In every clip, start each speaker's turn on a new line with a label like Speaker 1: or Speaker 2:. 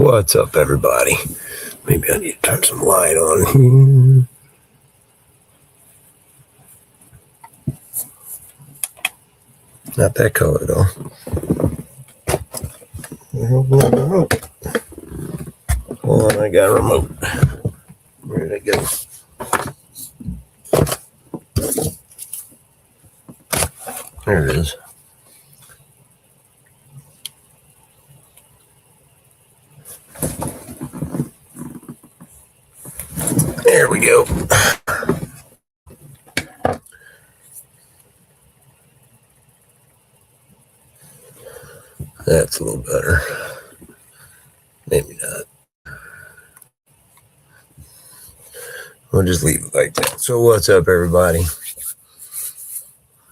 Speaker 1: What's up, everybody? Maybe I need to turn some light on. Not that color, though. Remote. Hold on, I got a remote. Where did it go? There it is. There we go. That's a little better. Maybe not. We'll just leave it like that. So what's up, everybody?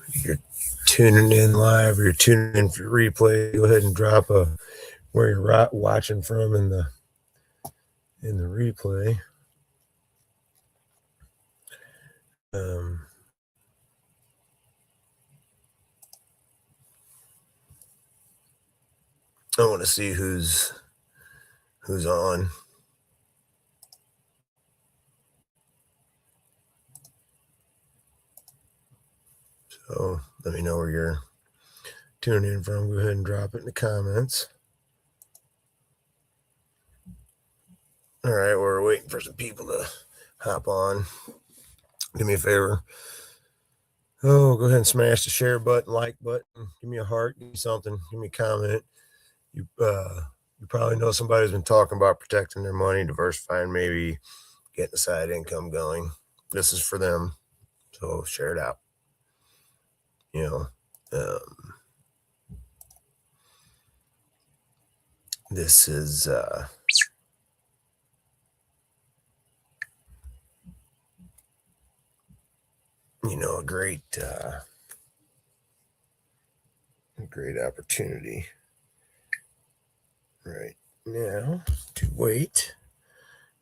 Speaker 1: If you're tuning in live or you're tuning in for replay, go ahead and drop where you're watching from in the replay. I want to see who's on. So let me know where you're tuning in from. Go ahead and drop it in the comments. All right, we're waiting for some people to hop on. Do me a favor. Go ahead and smash the share button, like button. Give me a heart, give me something, give me a comment. You probably know somebody who's been talking about protecting their money, diversifying, maybe getting a side income going. This is for them, so share it out. This is a great opportunity right now to wait.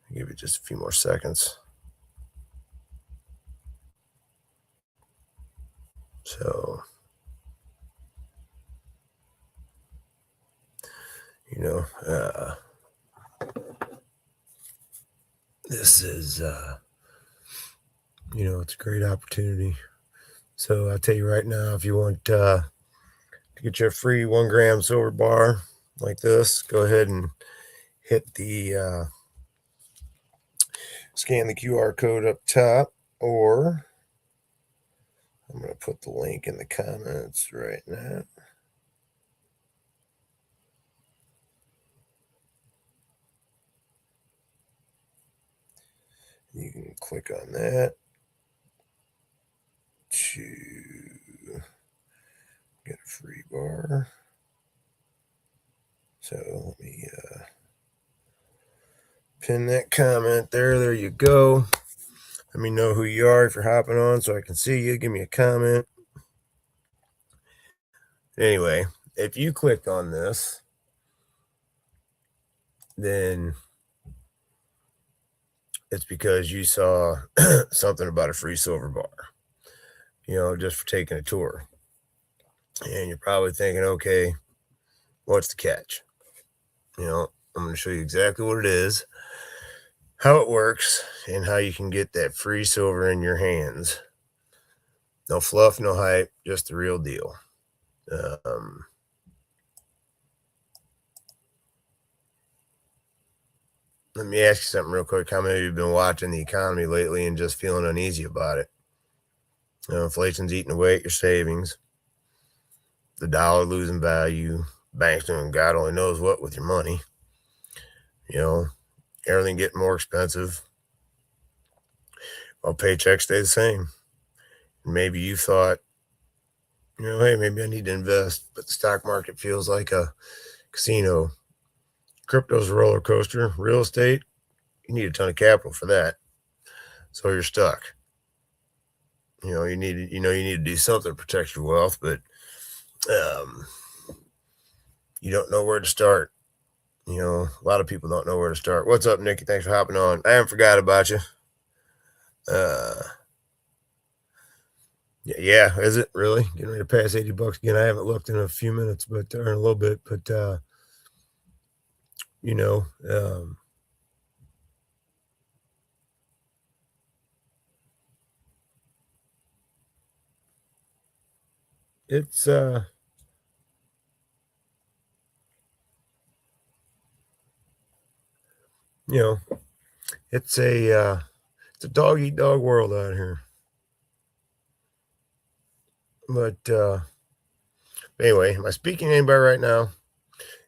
Speaker 1: I'll give it just a few more seconds. So, this is, it's a great opportunity. So I'll tell you right now, if you want to get your free 1 gram silver bar like this, go ahead and hit the scan the QR code up top, or I'm going to put the link in the comments right now. You can click on that to get a free bar. So let me pin that comment there. There you go. Let me know who you are if you're hopping on so I can see you. Give me a comment. Anyway, if you click on this, then it's because you saw something about a free silver bar, just for taking a tour. And you're probably thinking, okay, what's the catch? I'm going to show you exactly what it is, how it works, and how you can get that free silver in your hands. No fluff, no hype, just the real deal. Let me ask you something real quick. How many of you have been watching the economy lately and just feeling uneasy about it? Inflation's eating away at your savings. The dollar losing value. Banks doing God only knows what with your money. Everything getting more expensive. While paychecks stay the same. Maybe you thought, hey, maybe I need to invest, but the stock market feels like a casino. Crypto's a roller coaster. Real estate, you need a ton of capital for that. So you're stuck. You need to do something to protect your wealth, but you don't know where to start. A lot of people don't know where to start. What's up, Nikki? Thanks for hopping on. I haven't forgot about you. Yeah, is it really getting ready to pass $80 again? I haven't looked in a few minutes, or in a little bit, but you know, it's you know, it's a dog eat dog world out here. But anyway, am I speaking to anybody right now?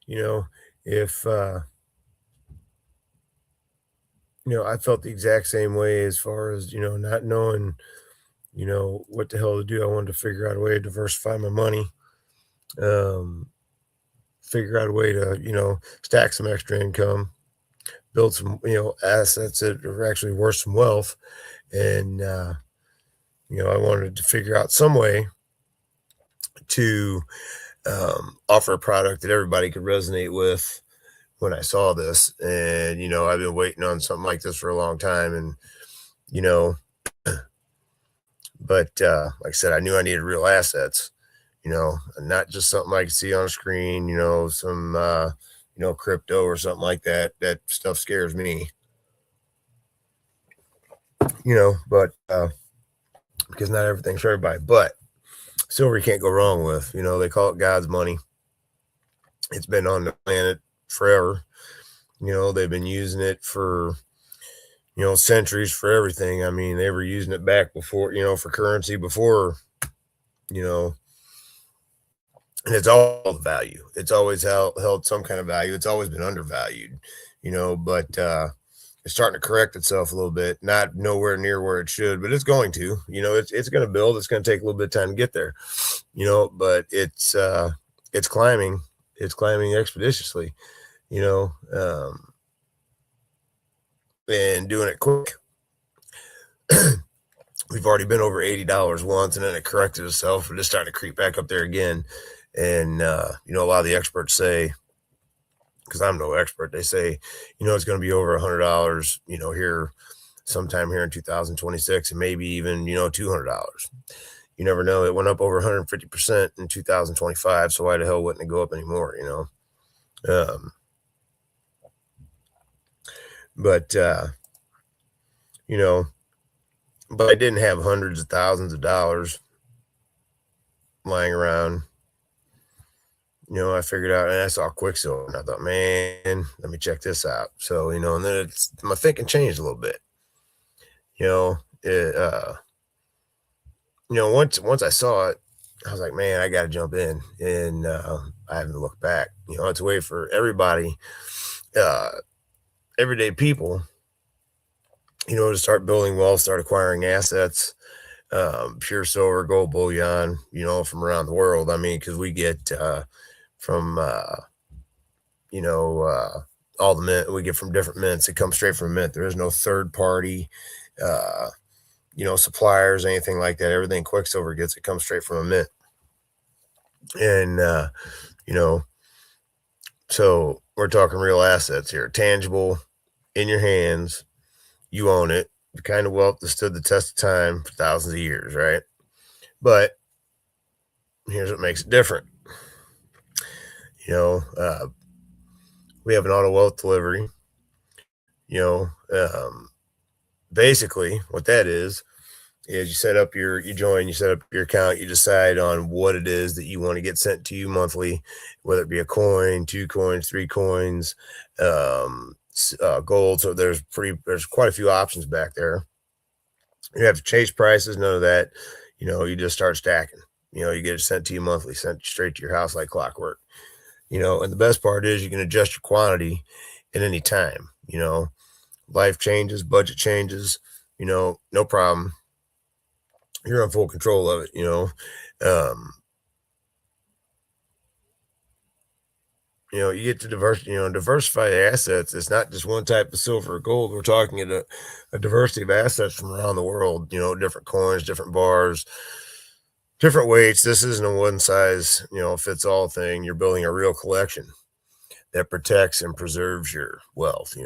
Speaker 1: You know, if I felt the exact same way as far as, not knowing, what the hell to do. I wanted to figure out a way to diversify my money, um, figure out a way to, stack some extra income, build some, assets that are actually worth some wealth. And, I wanted to figure out some way to offer a product that everybody could resonate with when I saw this. And, I've been waiting on something like this for a long time. And, you know, but like I said, I knew I needed real assets, and not just something I could see on a screen, some, crypto or something like that. That stuff scares me, but because not everything's for everybody. But silver you can't go wrong with. They call it God's money. It's been on the planet forever. They've been using it for, centuries for everything. I mean, they were using it back before, for currency before, you know, and it's all the value. It's always held some kind of value. It's always been undervalued, but it's starting to correct itself a little bit. Not nowhere near where it should, but it's going to. It's going to build. It's going to take a little bit of time to get there, but it's climbing. It's climbing expeditiously, you know, um, and doing it quick. We've already been over $80 once, and then it corrected itself. We're just starting to creep back up there again. And a lot of the experts say, because I'm no expert, they say, it's going to be over $100, here sometime here in 2026, and maybe even, $200. You never know. It went up over 150% in 2025. So why the hell wouldn't it go up anymore? Um, but you know, but I didn't have hundreds of thousands of dollars lying around. I figured out, and I saw Quicksilver, and I thought, man, let me check this out. So, and then my thinking changed a little bit. It, once I saw it, I was like, man, I got to jump in, and I haven't looked back. It's a way for everybody, uh, everyday people, to start building wealth, start acquiring assets, pure silver, gold bullion, from around the world. I mean, because we get from you know all the mint we get from different mints. It comes straight from mint. There is no third party, uh, suppliers, anything like that. Everything Quicksilver gets, it comes straight from a mint. And you know, so we're talking real assets here, tangible, in your hands. You own it. The kind of wealth that stood the test of time for thousands of years, right? But here's what makes it different. You know, uh, we have an auto wealth delivery. You know, basically what that is you set up your account, you decide on what it is that you want to get sent to you monthly, whether it be a coin, 2 coins, 3 coins, gold. So there's quite a few options back there. You have to chase prices, none of that. You just start stacking. You get it sent to you monthly, sent straight to your house like clockwork. And the best part is you can adjust your quantity at any time. Life changes, budget changes, no problem. You're in full control of it. Um, you get to diversify assets. It's not just one type of silver or gold. We're talking a diversity of assets from around the world, different coins, different bars, different weights. This isn't a one size, fits all thing. You're building a real collection that protects and preserves your wealth.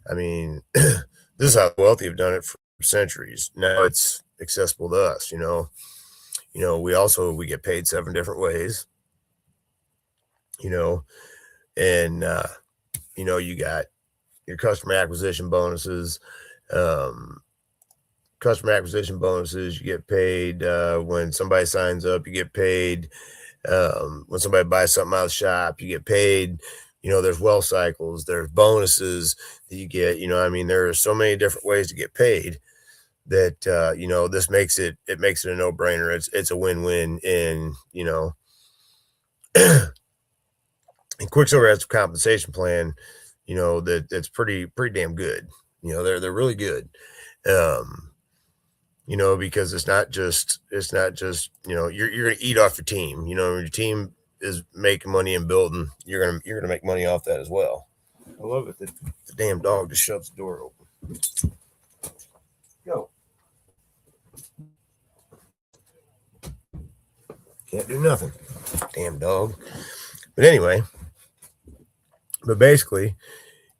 Speaker 1: I mean, this is how wealthy have done it for centuries. Now it's accessible to us. We get paid 7 different ways. And you got your customer acquisition bonuses. Um, Customer acquisition bonuses, you get paid when somebody signs up, you get paid when somebody buys something out of the shop, you get paid. There's wealth cycles, there's bonuses that you get. There are so many different ways to get paid that this makes it a no-brainer. It's a win-win. And Quicksilver has a compensation plan, that's pretty damn good. They're really good. Um, because you're gonna eat off your team. Your team is making money and building, you're gonna make money off that as well. I love it that the damn dog just shuts the door open. Go. Can't do nothing. Damn dog. But anyway, basically,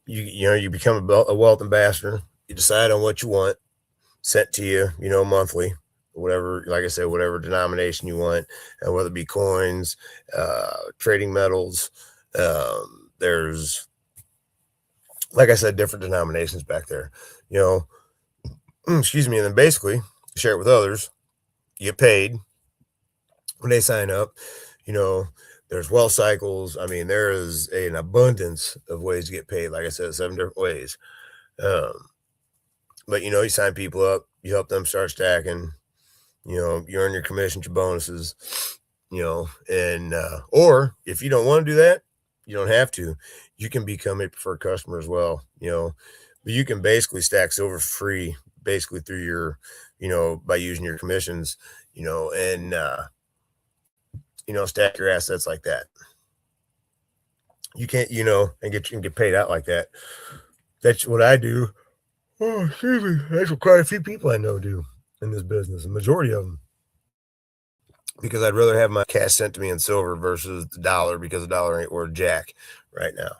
Speaker 1: you become a wealth ambassador. You decide on what you want sent to you, monthly, whatever, like I said, whatever denomination you want, and whether it be coins, trading metals. There's, like I said, different denominations back there, excuse me. And then basically share it with others. You get paid when they sign up. There's wealth cycles. There is an abundance of ways to get paid. Like I said, 7 different ways. But you sign people up, you help them start stacking, you earn your commissions, your bonuses, and or if you don't want to do that, you don't have to. You can become a preferred customer as well, but you can basically stack silver for free, basically through your, by using your commissions, and stack your assets like that. You can't, and get paid out like that. That's what I do. Oh, excuse me. That's what quite a few people I know do in this business. The majority of them, because I'd rather have my cash sent to me in silver versus the dollar, because the dollar ain't worth jack right now.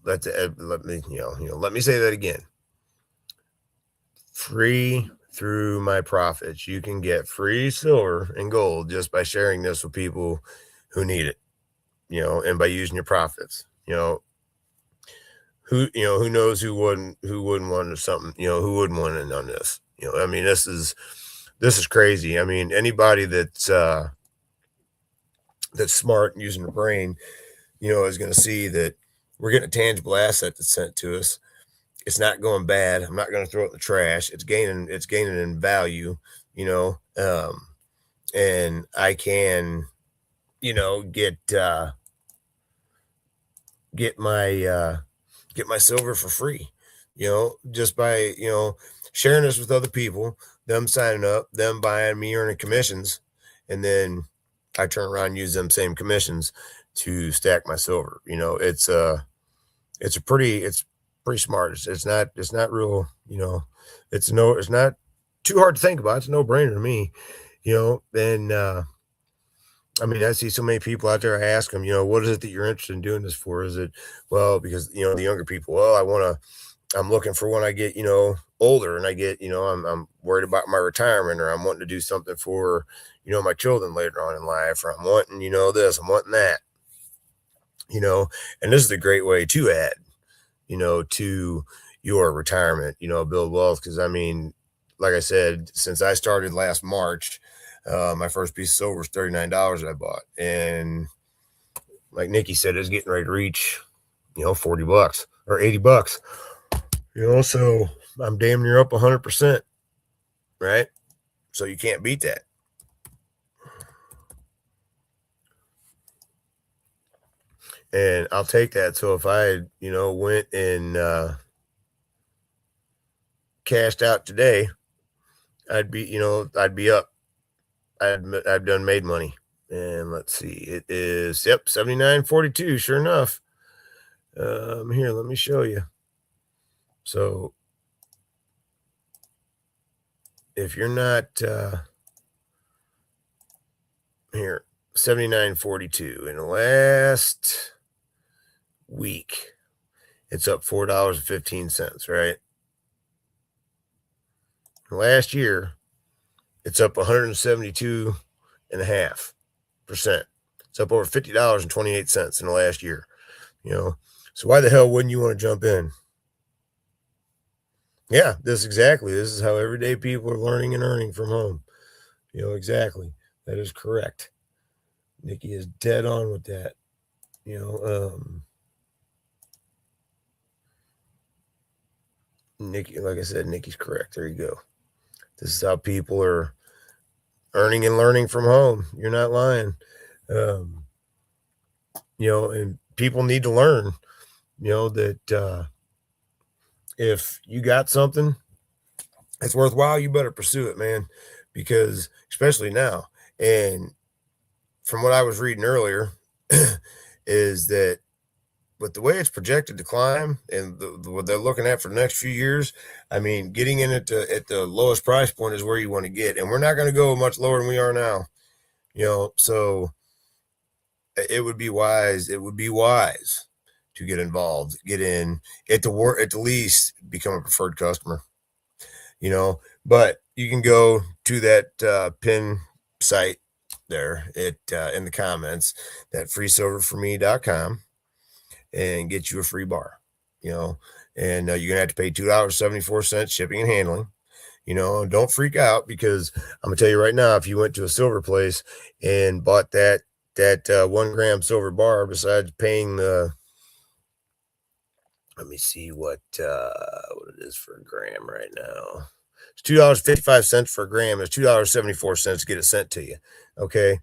Speaker 1: That's let me say that again. Free through my profits, you can get free silver and gold just by sharing this with people who need it, and by using your profits. Who knows who wouldn't want something, who wouldn't want in on this. This is crazy. Anybody that's smart and using their brain, is going to see that we're getting a tangible asset that's sent to us. It's not going bad. I'm not going to throw it in the trash. It's gaining in value, and I can, get my silver for free, just by, sharing this with other people, them signing up, them buying, me earning commissions. And then I turn around and use them same commissions to stack my silver. It's pretty smart. It's not real, it's not too hard to think about. It's a no brainer to me, and, I see so many people out there. I ask them, what is it that you're interested in doing this for? Is it, well, because, the younger people, well, I'm looking for when I get, older, and I get, I'm worried about my retirement, or I'm wanting to do something for, my children later on in life, or I'm wanting, this, I'm wanting that, and this is a great way to add, to your retirement, build wealth. Cause like I said, since I started last March, my first piece of silver was $39 that I bought. And like Nikki said, it's getting ready to reach, $40 or $80, so I'm damn near up 100%. Right. So you can't beat that. And I'll take that. So if I, went and, cashed out today, I'd be up. I've done made money. And let's see, it is, yep, 79.42. Sure enough. Here, let me show you. So if you're not, here, 79.42 in the last week, it's up $4.15, right? Last year, it's up 172.5%. It's up over $50.28 in the last year. So why the hell wouldn't you want to jump in? Yeah, this is how everyday people are learning and earning from home. Exactly. That is correct. Nikki is dead on with that. Nikki, like I said, Nikki's correct. There you go. This is how people are earning and learning from home. You're not lying. Um, and people need to learn, that if you got something that's worthwhile, you better pursue it, man, because especially now. And from what I was reading earlier, is that with the way it's projected to climb and what they're looking at for the next few years, I mean, getting in at the lowest price point is where you want to get. And we're not going to go much lower than we are now, so it would be wise. It would be wise to get involved, get in at the least become a preferred customer, but you can go to that pin site there in the comments, that freesilverforme.com, and get you a free bar, and you're gonna have to pay $2.74 shipping and handling. Don't freak out, because I'm gonna tell you right now, if you went to a silver place and bought that 1 gram silver bar, besides paying let me see what it is for a gram right now. It's $2.55 for a gram. It's $2.74 to get it sent to you. Okay.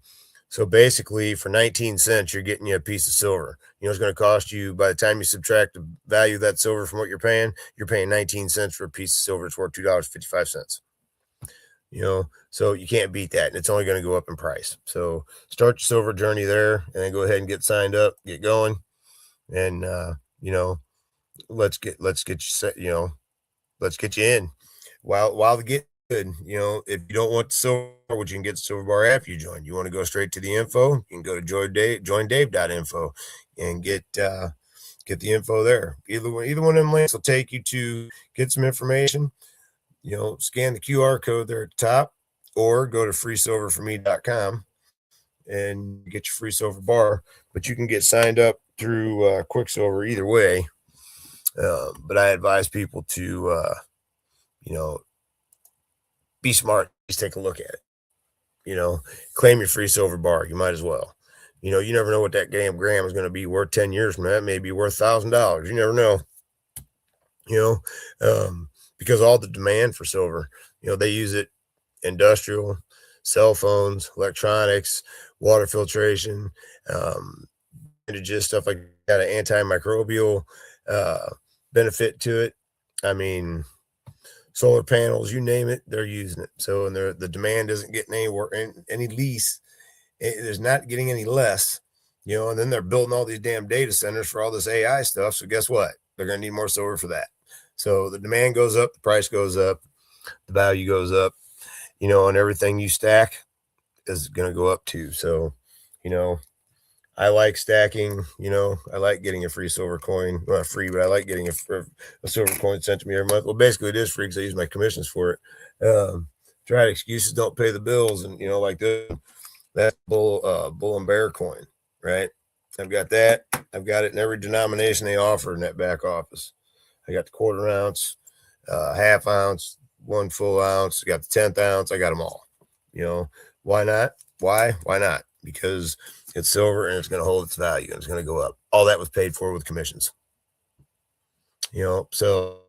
Speaker 1: So basically, for 19 cents, you're getting you a piece of silver. It's going to cost you, by the time you subtract the value of that silver from what you're paying 19 cents for a piece of silver. It's worth $2.55. So you can't beat that. And it's only going to go up in price. So start your silver journey there, and then go ahead and get signed up, get going. And, let's get you set, let's get you in while the get good. If you don't want the silver, which you can get the silver bar after you join, you want to go straight to the info, you can go to joindave.info and get the info there. Either one of them links will take you to get some information. Scan the QR code there at the top, or go to freesilverforme.com and get your free silver bar. But you can get signed up through Quicksilver either way. But I advise people to, be smart. Just take a look at it. Claim your free silver bar. You might as well. You never know what that gram is going to be worth 10 years from now. It may be worth $1,000. You never know. Because all the demand for silver, they use it industrial, cell phones, electronics, water filtration, and just stuff like that, an antimicrobial benefit to it. I mean, solar panels, you name it, they're using it. So, and the demand isn't getting any least. There's not getting any less, and then they're building all these damn data centers for all this AI stuff. So guess what? They're going to need more silver for that. So the demand goes up, the price goes up, the value goes up, and everything you stack is going to go up too. So, I like stacking, I like getting a free silver coin. Well, not free, but I like getting a silver coin sent to me every month. Well, basically it is free because I use my commissions for it. Tried excuses don't pay the bills, and like that bull and bear coin, right? I've got that. I've got it in every denomination they offer in that back office. I got the 1/4 ounce, half ounce, 1 full ounce. I got the 10th ounce. I got them all. Why not? Why not? Because it's silver and it's going to hold its value and it's going to go up. All that was paid for with commissions. So